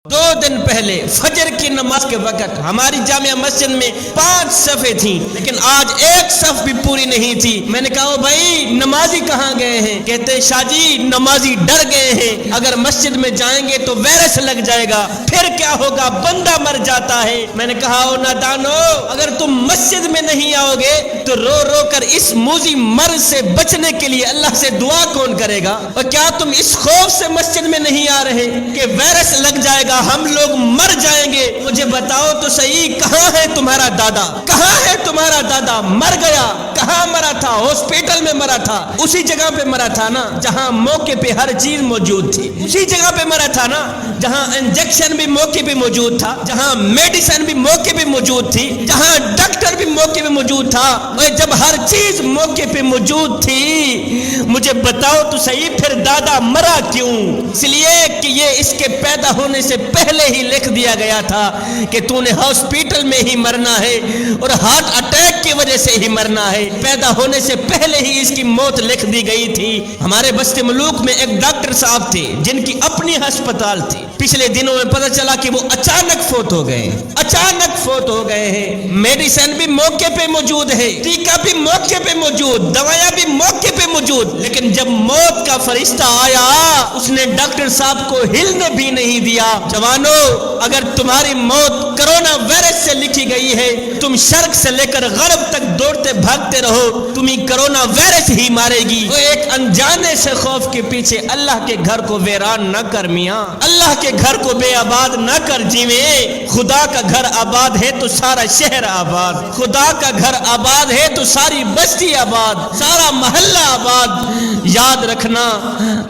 دو دن پہلے فجر کی نماز کے وقت ہماری جامعہ مسجد میں 5 صفیں تھیں، لیکن آج ایک صف بھی پوری نہیں تھی۔ میں نے کہا بھائی نمازی کہاں گئے ہیں؟ کہتے شاہ جی نمازی ڈر گئے ہیں، اگر مسجد میں جائیں گے تو وائرس لگ جائے گا، پھر کیا ہوگا، بندہ مر جاتا ہے۔ میں نے کہا او نادانو، اگر تم مسجد میں نہیں آؤ گے تو رو رو کر اس موذی مرض سے بچنے کے لیے اللہ سے دعا کون کرے گا؟ اور کیا تم اس خوف سے مسجد میں نہیں آ رہے کہ وائرس لگ جائے گا، ہم لوگ مر جائیں گے؟ مجھے بتاؤ تو صحیح، کہاں ہے تمہارا دادا؟ کہاں ہے تمہارا دادا؟ مر گیا، کہاں مرا تھا؟ ہاسپٹل میں مرا تھا، اسی جگہ پہ مرا تھا نا جہاں موقع پہ ہر چیز موجود تھی، اسی جگہ پہ مرا تھا نا جہاں انجیکشن بھی موقع پہ موجود تھا، جہاں میڈیسن بھی موقع پہ موجود تھی، جہاں ڈاکٹر بھی موقع پہ موجود تھا۔ اور جب ہر چیز موقع پہ موجود تھی، مجھے بتاؤ تو صحیح پھر دادا مرا کیوں؟ اس لیے کہ یہ اس کے پیدا ہونے سے پہلے ہی لکھ دیا گیا تھا کہ تو نے ہاسپٹل میں ہی مرنا ہے اور ہارٹ اٹیک کی وجہ سے ہی مرنا ہے۔ پیدا ہونے سے پہلے ہی اس کی موت لکھ دی گئی تھی۔ ہمارے بست ملوک میں ایک ڈاکٹر صاحب تھے جن کی اپنی ہسپتال تھی، پچھلے دنوں میں پتہ چلا کہ وہ اچانک فوت ہو گئے، اچانک فوت ہو گئے ہیں۔ میڈیسن بھی موقع پہ موجود ہے، ٹیکہ بھی موقع پہ موجود، دوائیاں بھی موقع پہ موجود، لیکن جب موت کا فرشتہ آیا اس نے ڈاکٹر صاحب کو ہلنے بھی نہیں دیا۔ جوانو، اگر تمہاری موت کرونا وائرس سے لکھی گئی ہے، تم شرق سے لے کر غرب تک دوڑتے بھاگتے رہو، تمہیں کرونا وائرس ہی مارے گی۔ وہ ایک انجانے سے خوف کے پیچھے اللہ کے گھر کو ویران نہ کر میاں، اللہ کے گھر کو بے آباد نہ کر جیویں۔ خدا کا گھر آباد ہے تو سارا شہر آباد، خدا کا گھر آباد ہے تو ساری بستی آباد، سارا محلہ آباد۔ یاد رکھنا،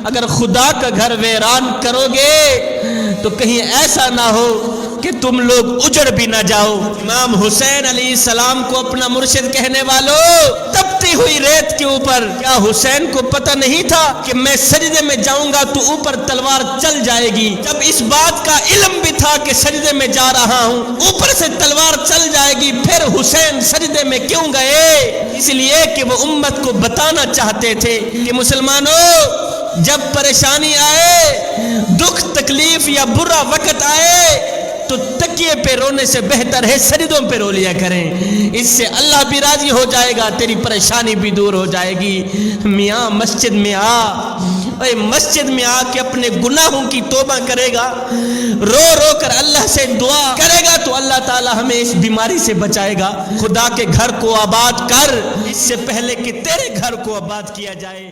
اگر خدا کا گھر ویران کرو گے تو کہیں ایسا نہ ہو کہ تم لوگ اجڑ بھی نہ جاؤ۔ امام حسین علیہ السلام کو اپنا مرشد کہنے والوں، تپتی ہوئی ریت کے اوپر، کیا حسین کو پتہ نہیں تھا کہ میں سجدے میں جاؤں گا تو اوپر تلوار چل جائے گی؟ جب اس بات کا علم بھی تھا کہ سجدے میں جا رہا ہوں اوپر سے تلوار چل جائے گی، پھر حسین سجدے میں کیوں گئے؟ اس لیے کہ وہ امت کو بتانا چاہتے تھے کہ مسلمانوں، جب پریشانی آئے، دکھ تکلیف یا برا وقت آئے تو تکیے پہ رونے سے بہتر ہے سجدوں پہ رو لیا کریں، اس سے اللہ بھی راضی ہو جائے گا، تیری پریشانی بھی دور ہو جائے گی۔ میاں مسجد میں آ، اے مسجد میں آ کے اپنے گناہوں کی توبہ کرے گا، رو رو کر اللہ سے دعا کرے گا تو اللہ تعالی ہمیں اس بیماری سے بچائے گا۔ خدا کے گھر کو آباد کر اس سے پہلے کہ تیرے گھر کو آباد کیا جائے۔